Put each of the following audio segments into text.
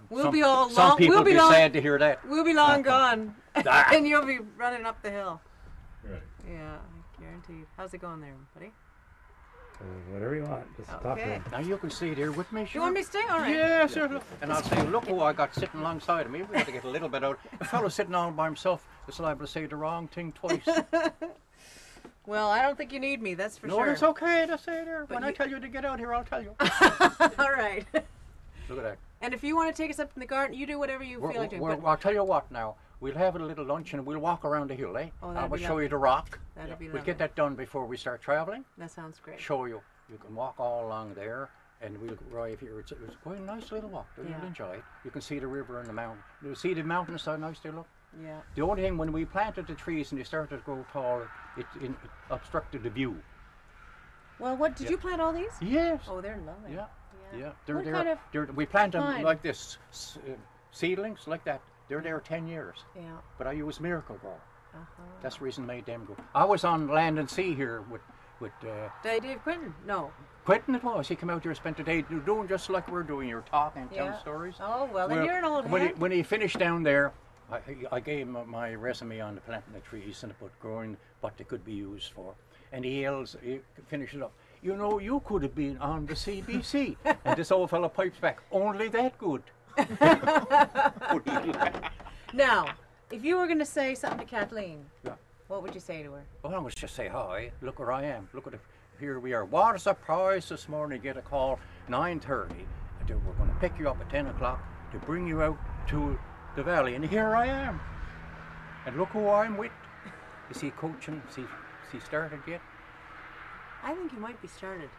We'll be all some long. people We'll be be long, sad to hear that. We'll be long gone, Ah. and you'll be running up the hill. Right. Yeah, guaranteed. How's it going there, buddy? Whatever you want, just talk to Okay. him. Now you can stay there with me, You sure. want me to stay? All right. Yes, sir. Look. And I'll say, look who I got sitting alongside of me. We got to get a little bit out. A fellow sitting all by himself is liable to say the wrong thing twice. Well, I don't think you need me. That's for No, sure. it's okay to say there. But When I tell you to get out here, I'll tell you. All right. Look at that. And if you want to take us up in the garden, you do whatever you feel like doing. But I'll tell you what now. We'll have a little lunch and we'll walk around the hill, eh? Oh, I that'd will be show lovely. you the rock. That'd be We'll lovely. get that done before we start traveling. That sounds great. Show you. You can walk all along there and we'll arrive here. It's quite a nice little walk. You'll Yeah. enjoy it. You can see the river and the mountain. You see the mountains how nice they look? Yeah. The only thing, when we planted the trees and they started to grow tall, it obstructed the view. Well, what did Yeah. you plant all these? Yes. Oh, they're lovely. Yeah. Yeah. Yeah. What kind of we plant them kind? like this, seedlings like that. They're there 10 years. Yeah. But I use Miracle Grow. Uh-huh. That's the reason I made them grow. I was on Land and Sea here with Dave Quinton? No. Quentin. It was. He came out here and spent the day doing just like we're doing. You're talking, telling Yeah. stories. Oh, well, then you're an old when hand. when he finished down there, I gave him my resume on the planting the trees and about growing what they could be used for. And he finished it up. You know, you could have been on the CBC. And this old fellow pipes back, only that good. Now, if you were going to say something to Kathleen, Yeah. what would you say to her? Well, I must just say hi. Look where I am. Look at it. Here we are. What a surprise this morning. Get a call 9:30. We're going to pick you up at 10 o'clock to bring you out to the valley. And here I am. And look who I'm with. Is he coaching? Is he started yet? I think you might be started.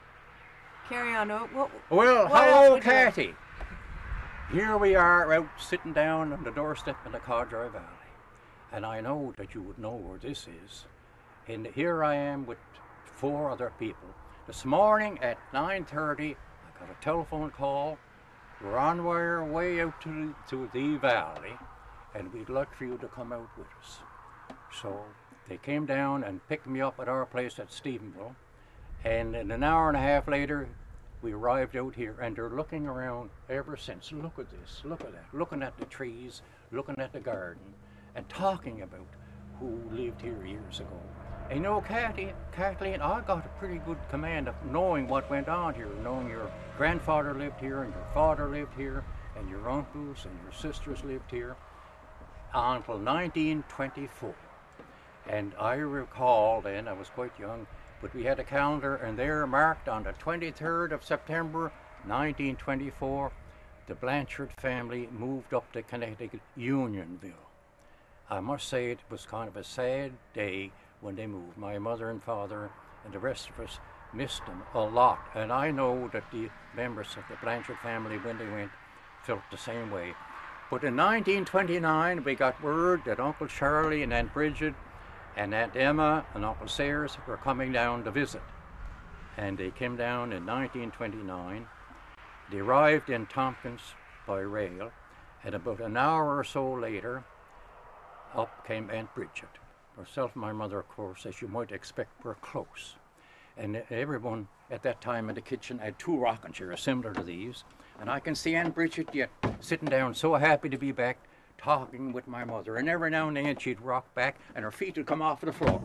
Carry on. Well, what else hello, would you like? Cathy. Here we are out sitting down on the doorstep in the Codroy Valley. And I know that you would know where this is. And here I am with 4 other people. This morning at 9:30, I got a telephone call. We're on our way out to the valley, and we'd like for you to come out with us. So they came down and picked me up at our place at Stephenville. And an hour and a half later, we arrived out here, and they're looking around ever since. Look at this, look at that, looking at the trees, looking at the garden, and talking about who lived here years ago. And you know, Kathleen, I got a pretty good command of knowing what went on here, knowing your grandfather lived here, and your father lived here, and your uncles and your sisters lived here until 1924. And I recall then, I was quite young, but we had a calendar, and there marked on the 23rd of September 1924, the Blanchard family moved up to Connecticut, Unionville. I must say it was kind of a sad day when they moved. My mother and father and the rest of us missed them a lot, and I know that the members of the Blanchard family, when they went, felt the same way. But in 1929, we got word that Uncle Charlie and Aunt Bridget and Aunt Emma and Uncle Sayers were coming down to visit. And they came down in 1929. They arrived in Tompkins by rail, and about an hour or so later, up came Aunt Bridget. Herself and my mother, of course, as you might expect, were close. And everyone at that time in the kitchen had 2 rocking chairs similar to these. And I can see Aunt Bridget yet sitting down, so happy to be back, talking with my mother. And every now and then she'd rock back and her feet would come off the floor.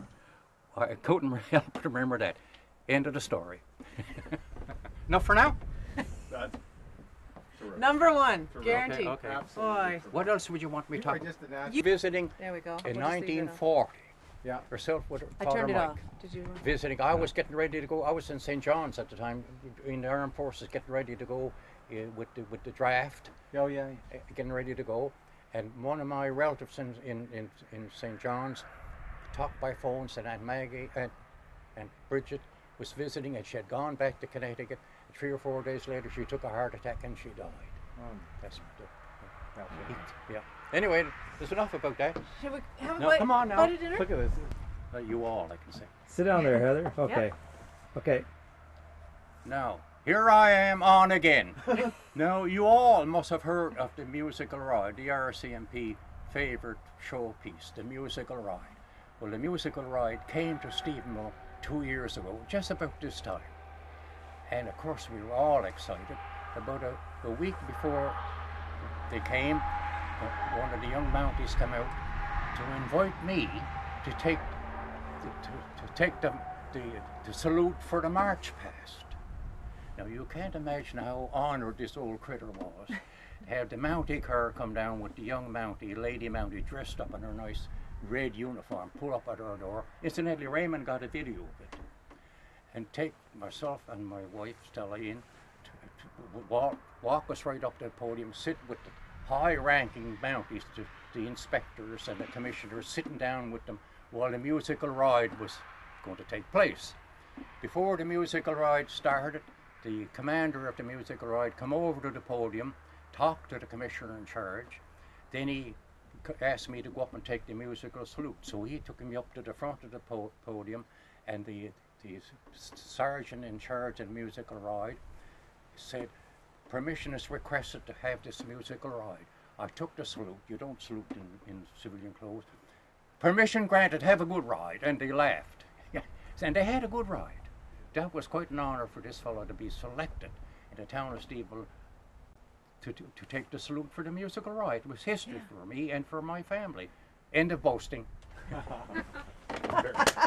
I couldn't help but remember that. End of the story. Enough for now? That's terrific. Number 1, Terrific. guaranteed. Okay. Absolutely. Boy. What else would you want me to talk about? Just an answer. Visiting There we go. in We'll just leave it on. 1940. Yeah. Herself with her I father turned it Mike. off. Did you? Visiting. I was getting ready to go. I was in St. John's at the time, in the armed forces, getting ready to go with the draft. Oh, yeah. Getting ready to go, and one of my relatives in St. John's talked by phone, said Aunt Maggie and Bridget was visiting, and she had gone back to Connecticut. 3 or 4 days later, she took a heart attack and she died. That's yeah. Anyway, there's enough about that. Should we have a No, come on now. bite of dinner? Look at this. You all, I can say. Sit down there, Heather. Okay. Okay. Now, here I am on again. Now, you all must have heard of the musical ride, the RCMP favorite showpiece, the musical ride. Well, the musical ride came to Stephenville 2 years ago, just about this time. And of course, we were all excited. About a week before they came, one of the young Mounties came out to invite me to take the salute for the march past. Now you can't imagine how honoured this old critter was to have the Mountie car come down with the young Mountie, lady Mountie, dressed up in her nice red uniform, pull up at her door. Incidentally, Raymond got a video of it. And take myself and my wife Stella in to walk us right up to the podium, sit with the high-ranking Mounties, the inspectors and the commissioners, sitting down with them while the musical ride was going to take place. Before the musical ride started, the commander of the musical ride come over to the podium, talked to the commissioner in charge, then he asked me to go up and take the musical salute. So he took me up to the front of the podium, and the sergeant in charge of the musical ride said, permission is requested to have this musical ride. I took the salute. You don't salute in civilian clothes. Permission granted, have a good ride. And they laughed. And they had a good ride. That was quite an honour for this fellow to be selected in the town of Steeple to take the salute for the musical ride. It was history for me and for my family. End of boasting.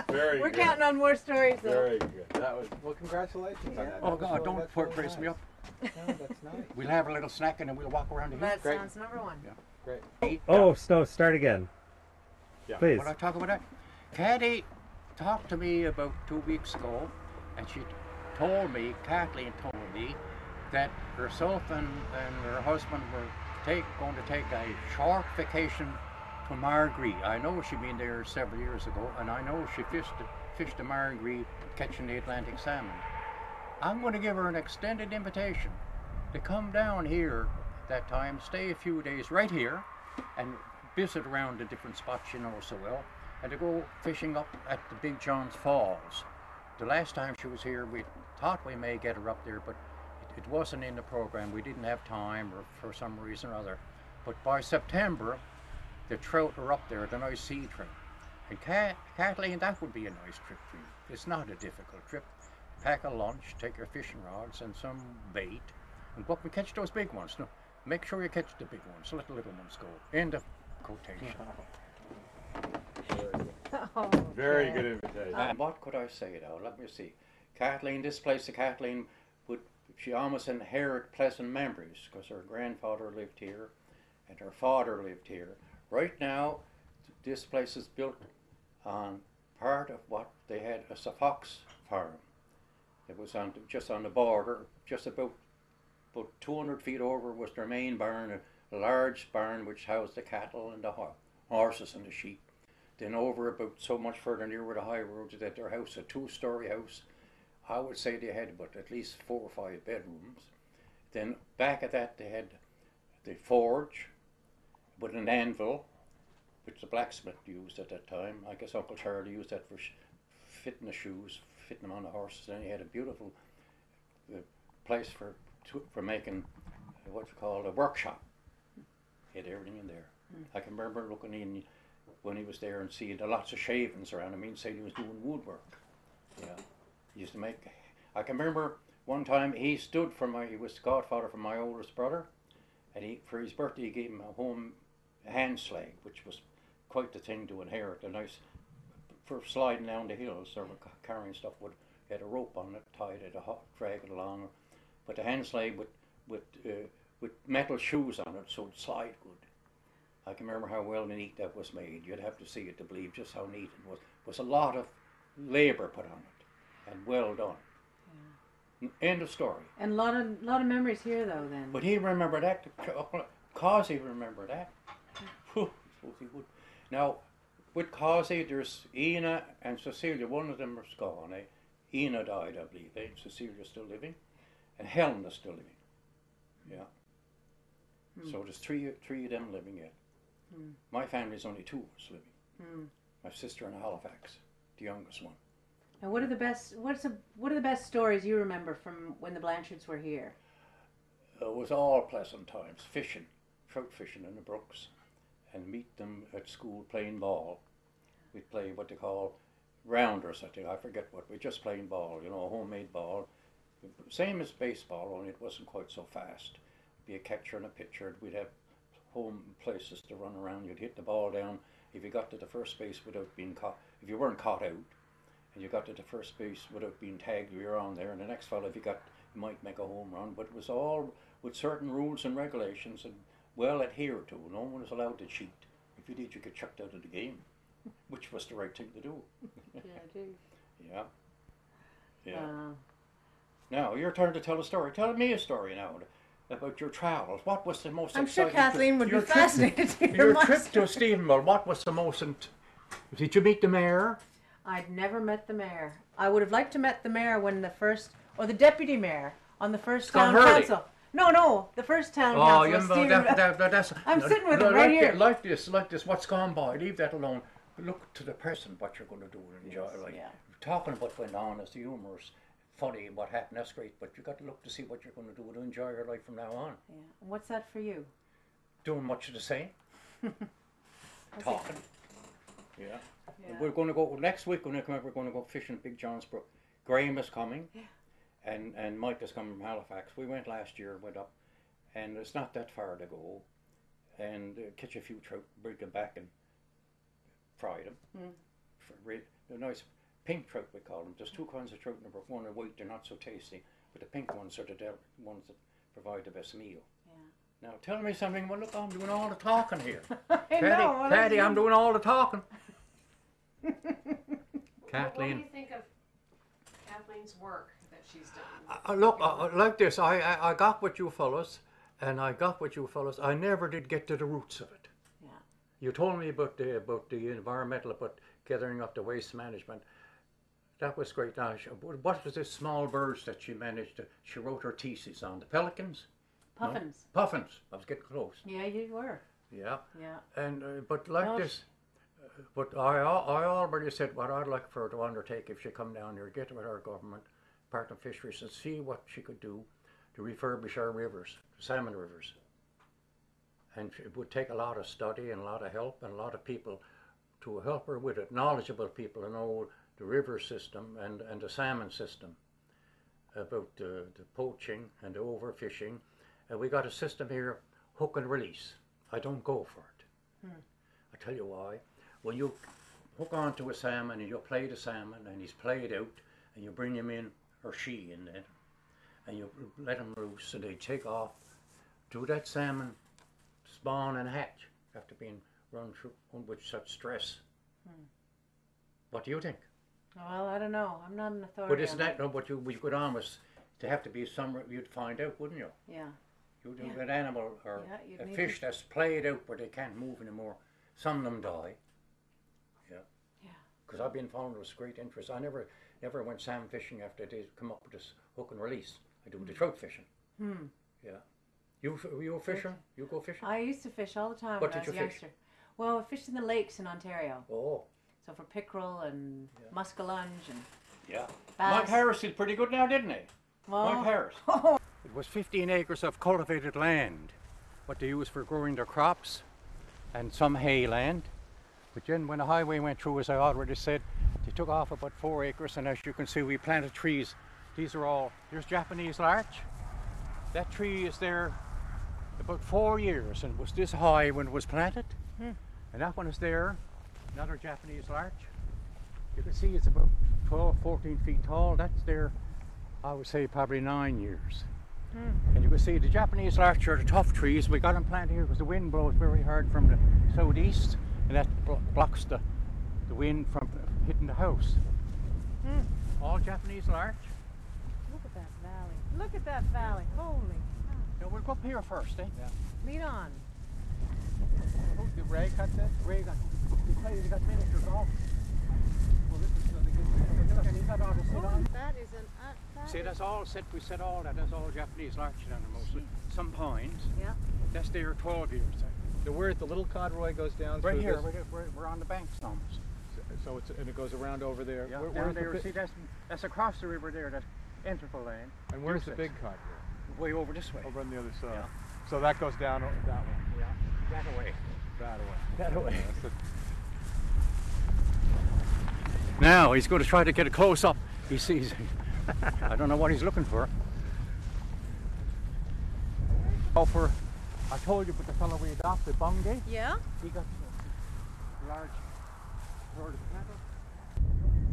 Very We're good. counting on more stories, though. Very good. That was well. Congratulations on that. Oh That was God, really- don't that's really praise me nice. up. No, that's nice. We'll have a little snack and then we'll walk around the hill. That Great. sounds number one. Great. Eat. Oh, no, start again. Yeah. Please. When I talk about that, Caddy talked to me about 2 weeks ago, and she told me, Kathleen told me, that herself and her husband were going to take a short vacation to Margree. I know she'd been there several years ago, and I know she fished the Margree catching the Atlantic salmon. I'm going to give her an extended invitation to come down here that time, stay a few days right here, and visit around the different spots you know so well, and to go fishing up at the Big John's Falls. The last time she was here, we thought we may get her up there, but it wasn't in the program. We didn't have time, or for some reason or other. But by September, the trout are up there, the nice sea trout. And Kathleen, that would be a nice trip for you. It's not a difficult trip. Pack a lunch, take your fishing rods and some bait, and go up and catch those big ones. No, make sure you catch the big ones, let the little ones go. End of quotation. Oh, Very okay. good invitation. And what could I say now? Let me see. Kathleen, this place of Kathleen, she almost inherit pleasant memories because her grandfather lived here and her father lived here. Right now, this place is built on part of what they had as a fox farm. It was just on the border, just about 200 feet over was their main barn, a large barn which housed the cattle and the horses and the sheep. Then over about so much further near where the high road is, that their house, a 2-story house. I would say they had but at least 4 or 5 bedrooms. Then back at that they had the forge with an anvil, which the blacksmith used at that time. I guess Uncle Charlie used that for fitting the shoes, fitting them on the horses. Then he had a beautiful place for making what's called a workshop. He had everything in there. I can remember looking in when he was there and seeing lots of shavings around him. He'd say he was doing woodwork. Yeah, he used to make. I can remember one time he stood he was the godfather for my oldest brother, and for his birthday he gave him a hand sledge, which was quite the thing to inherit. A nice for sliding down the hills or carrying stuff. Had a rope on it, tied it, drag it along. But the hand sledge with metal shoes on it, so it'd slide good. I can remember how well and neat that was made. You'd have to see it to believe just how neat it was. It was a lot of labour put on it, and well done. Yeah. End of story. And a lot of memories here, though. Then. But he remembered that, Causey remembered that. Phew, I suppose he would. Now, with Causey, there's Ina and Cecilia. One of them is gone. Ina died, I believe. Cecilia's still living, and Helena's still living. Yeah. So there's three of them living yet. My family's only 2 of us living. My sister in Halifax, the youngest one. And what are the best stories you remember from when the Blanchards were here? It was all pleasant times. Fishing, trout fishing in the brooks, and meet them at school playing ball. We'd play what they call rounders, I think. I forget what. We're just playing ball, a homemade ball. Same as baseball, only it wasn't quite so fast. Be a catcher and a pitcher. We'd have home places to run around. You'd hit the ball down. If you got to the first base without being caught, if you weren't caught out, and you got to the first base without being tagged, you were on there. And the next fellow, if you might make a home run. But it was all with certain rules and regulations and well adhered to. No one was allowed to cheat. If you did, you get chucked out of the game, which was the right thing to do. Yeah, I do. Yeah. Yeah. Now, your turn to tell a story. Tell me a story now about your travels. What was the most I'm sure exciting Kathleen would be your trip- fascinated to hear Your my trip story. to Stephenville, what was the most... Did you meet the mayor? I'd never met the mayor. I would have liked to met the mayor when the first, or the deputy mayor on the first Scott town Hurley. council. No, the first town Oh, council. you was know, Stephenville. that's... I'm sitting with him right here. Like this, what's gone by, leave that alone. Look to the present, what you're going to do and enjoy. Yes, Like, yeah. talking about what went on is humorous, funny, what happened, that's great, but you got to look to see what you're going to do to enjoy your life from now on. Yeah. And what's that for you? Doing much of the same. Talking. Yeah. Yeah. We're going to go next week when we come out. We're going to go fishing at Big John's Brook. Graham is coming, and Mike is coming from Halifax. We went last year, went up, and it's not that far to go, and catch a few trout, bring them back and fry them. They're nice pink trout, we call them. There's two kinds of trout in the brook. One are white, they're not so tasty, but the pink ones are the ones that provide the best meal. Now tell me something. Well, look, I'm doing all the talking here. I know. Patty, I'm doing all the talking. What do Kathleen. you think of Kathleen's work that she's done? Look, like this, I got with you fellas, and I got with you fellas. I never did get to the roots of it. Yeah. You told me about the environmental, about gathering up the waste management. That was great. Now, what was this small birds that she managed to? She wrote her thesis on the pelicans. Puffins. No? Puffins. I was getting close. Yeah, you were. Yeah. Yeah. And but like Gosh. this, but I already said what I'd like for her to undertake if she come down here, get with our government, Department of Fisheries, and see what she could do to refurbish our rivers, salmon rivers. And it would take a lot of study and a lot of help and a lot of people to help her with it, knowledgeable people who know the river system and the salmon system, about the poaching and the overfishing. And we got a system here, hook and release. I don't go for it. I tell you why. When you hook onto a salmon and you play the salmon and he's played out and you bring him in, or she in there, and you let him loose and they take off, do that salmon spawn and hatch after being run through with such stress? What do you think? Well, I don't know. I'm not an authority. But isn't on that what you could almost, to have to be somewhere you'd find out, wouldn't you? Yeah. You'd have an animal or Yeah, you'd a need fish to- that's played out where they can't move anymore. Some of them die. Yeah. Yeah. Because I've been following with great interest. I never went salmon fishing after they come up with this hook and release. I do the trout fishing. Yeah. You a fisher? You go fishing? I used to fish all the time What when I did was a you fish? youngster. Well, I fished in the lakes in Ontario. Oh, So for pickerel and muskellunge and yeah. bass. Mike Harris did pretty good now, didn't he? Well, Mike Harris. It was 15 acres of cultivated land, what they used for growing their crops, and some hay land. But then when the highway went through, as I already said, they took off about 4 acres, and as you can see, we planted trees. These are all, there's Japanese larch. That tree is there about 4 years, and it was this high when it was planted. And that one is there, another Japanese larch. You can see it's about 12, 14 feet tall. That's there, I would say, probably 9 years. And you can see the Japanese larch are the tough trees. We got them planted here because the wind blows very hard from the southeast, and that blocks the wind from hitting the house. All Japanese larch. Look at that valley. Look at that valley. Holy. Now we'll go up here first, eh? Lead on. Did Ray cut this? Ray got, he got miniature golf. Well, this is really good. And he got all the sit on. That is an. See, that's all set. We set all that. That's all Japanese larch down there mostly. Some pines. Yeah. That's there 12 years. So where the little Codroy goes down Right through here. this- We're on the banks almost. So it's, and it goes around over there. Yeah, Where- down where's the there. bi- See, that's across the river there. That interval lane. and where's the Here's big this. Codroy? Way over this way. Over on the other side. Yeah. So that goes down that way. Yeah. That way. That way. That way. Yeah, that's Now he's going to try to get a close up. He sees. I don't know what he's looking for. Go for I told you about the fellow we adopted, Bungay. Yeah? He got a large herd of cattle.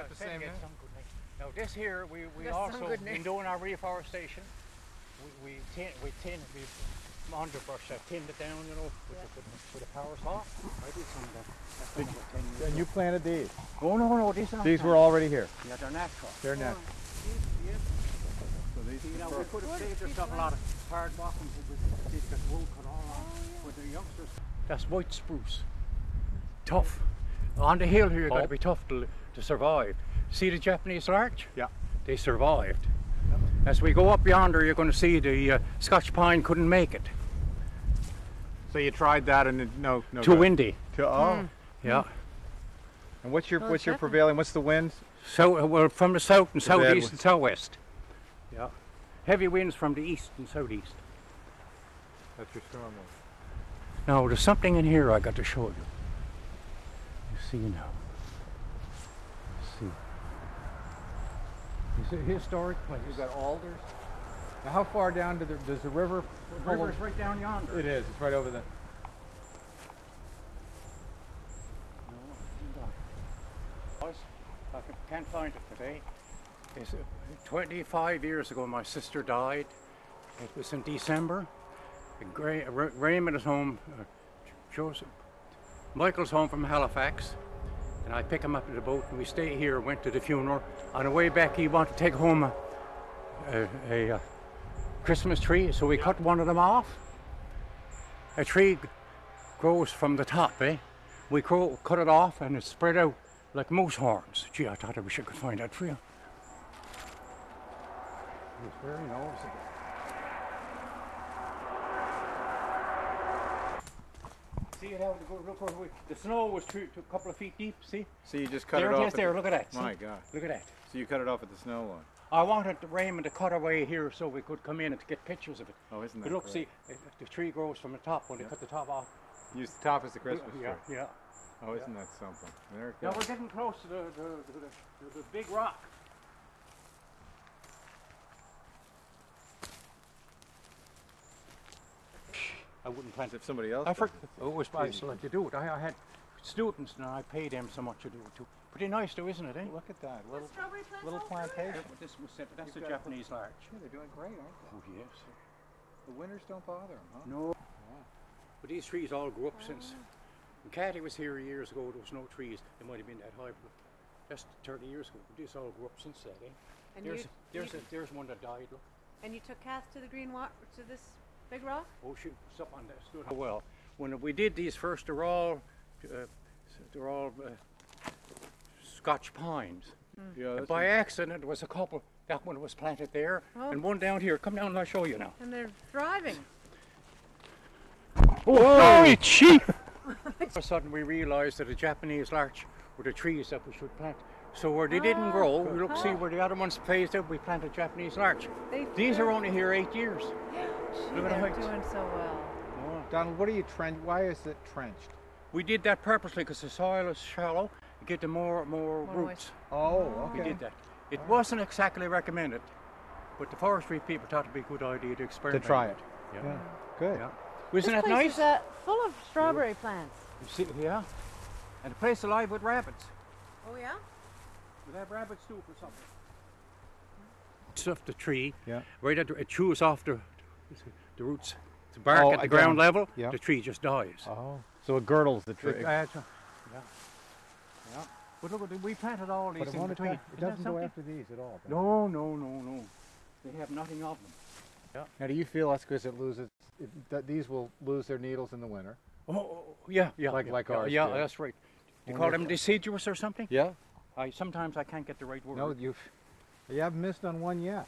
The same name? Now this here, we That's also some good been name. doing our reforestation. We underbrush that, tinned it down, you know, with the power saw. I did some of that. That's been about 10 years And you ago. planted these? Oh no, these are These were already here. Yeah, they're natural. They're natural. So these, you know, we could have saved ourselves a lot of hard walking with these got the road cut all off with the youngsters. That's white spruce. Tough. On the hill here, you've got to be tough to survive. See the Japanese larch? Yeah. They survived. As we go up yonder, you're going to see the Scotch pine couldn't make it. So you tried that and no Too good. windy. Oh. Yeah. And what's your definitely. prevailing? What's the winds? So well, from the south and The bad southeast ones. and southwest. Yeah. Heavy winds from the east and southeast. That's your storm wind. Now there's something in here I got to show you. You see now. See. It's a historic place. You've got alders. Now how far down does the river? The river's right down yonder. It is. It's right over there. I can't find it today. It's 25 years ago my sister died. It was in December. Raymond is home, Joseph. Michael's home from Halifax, and I pick him up at the boat and we stay here, went to the funeral. On the way back he wanted to take home a Christmas tree, so we cut one of them off. A tree grows from the top, eh? We cut it off and it spread out like moose horns. Gee, I thought I wish I could find that for you. It was very noticeable. See it how look where the snow was a couple of feet deep, see? So you just cut There it it off. is there, look at that. See? My God. Look at that. So you cut it off at the snow line. I wanted Raymond to cut away here so we could come in and get pictures of it. Oh, isn't that But look, great? see, the tree grows from the top when they cut the top off. Use the top as the Christmas tree. Yeah, yeah. Oh, isn't that something? There it Now goes. we're getting close to the big rock. I wouldn't plant it. If somebody else I does forgot. I used to like to do it. I had students and I paid them so much to do it too. Pretty nice though, isn't it? Eh? Look at that. Little, Strawberry plants little all through it? plantation. This was that's a You've got- Japanese larch. Yeah, they're doing great, aren't they? Oh yes. The winters don't bother them, huh? No. But these trees all grew up since. When Cathy was here years ago, there was no trees. They might have been that high, but that's 30 years ago. But these all grew up since that, eh? And There's one that died. Look. and you took Cass to the green water, to this big rock? Oh shoot, it's up on that. Stood how well. When we did these first, they're all Scotch pines. Yeah, And that's by accident, there was a couple. That one was planted there, Oh. and one down here. Come down and I'll show you now. And they're thriving. Oh, sorry, chief! All of a sudden, we realised that the Japanese larch were the trees that we should plant. So where they didn't grow, we look see where the other ones phased out. We planted Japanese larch. These are only here 8 years. Look at the They're heights. doing so well. Donald, what are you why is it trenched? We did that purposely because the soil is shallow. You get the more roots. Oh, We okay. did that. It wasn't exactly recommended, but the forestry people thought it'd be a good idea to experiment. try it. Yeah. Yeah. Good. Yeah. Wasn't This that place nice? is full of strawberry plants. You see, yeah. And the place alive with rabbits. Oh yeah? We'll have rabbits too for something. Stuff the tree. Yeah. Right at it chews off the roots. The bark Oh, at the again. ground level, Yeah. the tree just dies. Oh. So it girdles the tree. Yeah. But look, we planted all these But it in won't between. attack, it Isn't that doesn't go something? after these at all. No. They have nothing of them. Now, do you feel that's because that these will lose their needles in the winter? Oh, yeah. Like ours Yeah, do. that's right. You When call they're- them deciduous or something? Yeah. Sometimes I can't get the right word. No, you haven't missed on one yet.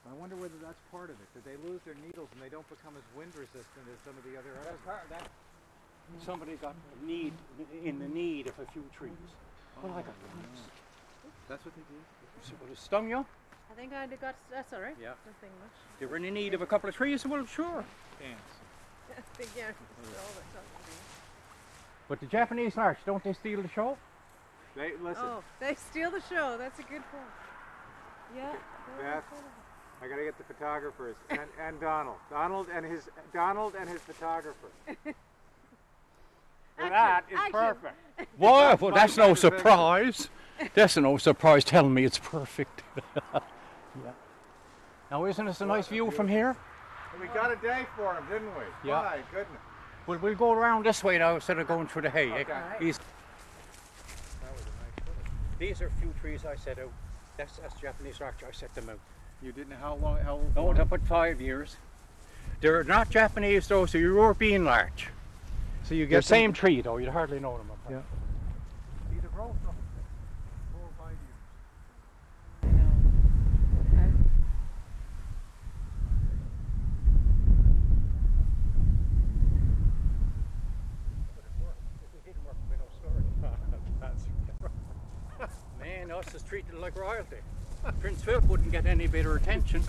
I wonder whether that's part of it. Did they lose their needles and they don't become as wind resistant as some of the other That's others? part of that. Somebody got in the need of a few trees. Well, I got tons. That's what they did? So, would it stung you? I think I got, that's all right. Yeah. Nothing much. They were in the need of a couple of trees? Well, sure. Ants. I think, yeah, all that's something. But the Japanese larch, don't they steal the show? They, listen, Oh, they steal the show. That's a good point. Yeah. Beth, I gotta get the photographers and Donald. Donald and his photographer. Action, That is action. perfect. Why? That's Well, my that's no kind of thing. surprise. That's no surprise telling me it's perfect. Yeah. Now, isn't this a nice view from here? We got a day for him, didn't we? Yeah. My goodness. We'll go around this way now instead of going through the hay. Okay. These, That was a nice footage. these are a few trees I set out. That's Japanese larch. I set them out. You didn't know how long? Oh, about 5 years. They're not Japanese though, so European larch. So you They're the same tree though. You'd hardly know them. Yeah. See the growth of 4 or 5 years. I know. Okay. Man, us is treated like royalty. Prince Philip wouldn't get any better attention.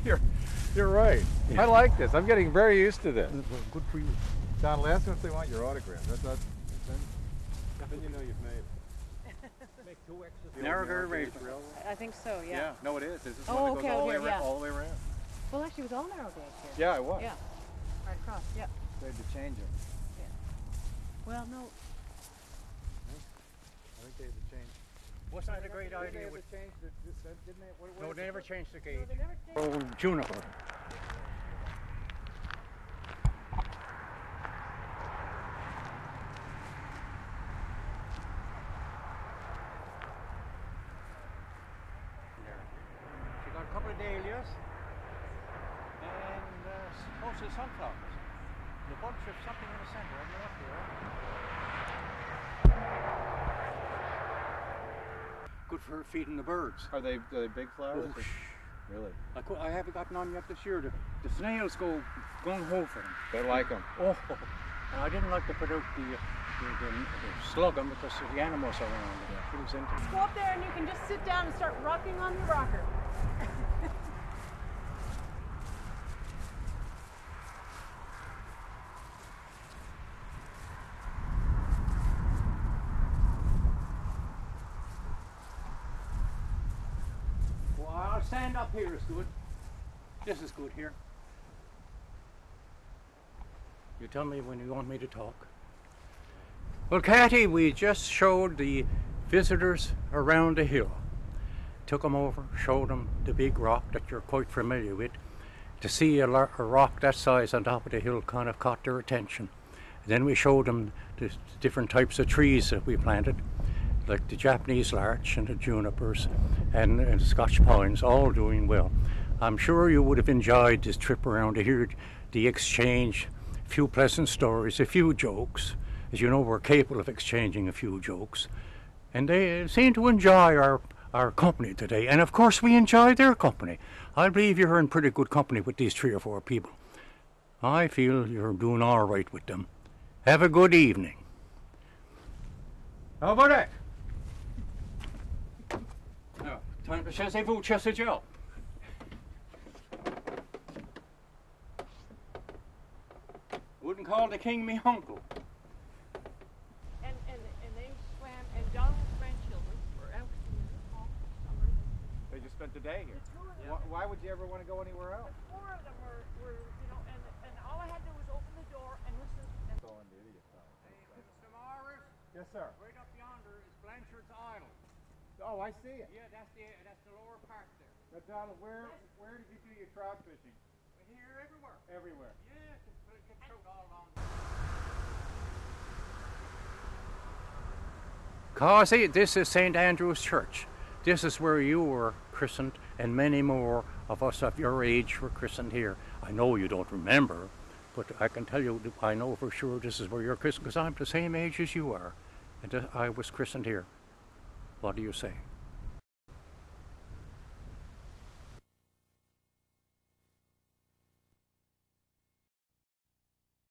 You're right. Yeah. I like this. I'm getting very used to this. Good for you. Donald, ask them if they want your autograph. Then you know you've made it. Make 2 extras. The Narragansett old Railroad. Railroad? I think so, yeah. No, it is. This is Oh, one that okay, goes all, okay, the way yeah. all the way around. Well, actually, it was all narrow gauge here. Yeah, it was. Yeah. Right across, yeah. They had to change it. Well, no. I think they had to change. Wasn't that a great They idea? had to change the, didn't they? No, they never changed the No, gauge. they never changed. Oh, juniper. She got a couple of dahlias and mostly sunflowers. And a bunch of something in the center. I don't know what they are. Good for feeding the birds. Are they big flowers? Oh, Really? I haven't gotten on yet this year. The snails go gung-ho for them. They like them. Oh, and I didn't like to put out the slug 'em because the animals are around. It was into Go up there and you can just sit down and start rocking on the rocker. Well, I'll stand up here is good. This is good here. You tell me when you want me to talk. Well, Catty, we just showed the visitors around the hill. Took them over, showed them the big rock that you're quite familiar with. To see a rock that size on top of the hill kind of caught their attention. Then we showed them the different types of trees that we planted, like the Japanese larch and the junipers and Scotch pines, all doing well. I'm sure you would have enjoyed this trip around to hear the exchange, a few pleasant stories, a few jokes. As you know, we're capable of exchanging a few jokes. And they seem to enjoy our company today. And of course we enjoy their company. I believe you're in pretty good company with these 3 or 4 people. I feel you're doing all right with them. Have a good evening. How about that? Now, time to say vous chest job. Wouldn't call the king me uncle. And they swam, and Donald's grandchildren were out in the summer. They just spent the day here. The 2 of them, Why would you ever want to go anywhere else? the 4 of them were, you know, and all I had to do was open the door and listen. And Going to idiot time. Mr. Morris, Yes, sir. right up yonder is Blanchard's Island. Oh, I see it. Yeah, that's the lower part there. Now, Donald, where did you do your trout fishing? Here, everywhere. Everywhere. Yeah, get trout all along. Causey, this is St. Andrew's Church. This is where you were christened, and many more of us of your age were christened here. I know you don't remember, but I can tell you, I know for sure this is where you're christened, because I'm the same age as you are, and I was christened here. What do you say?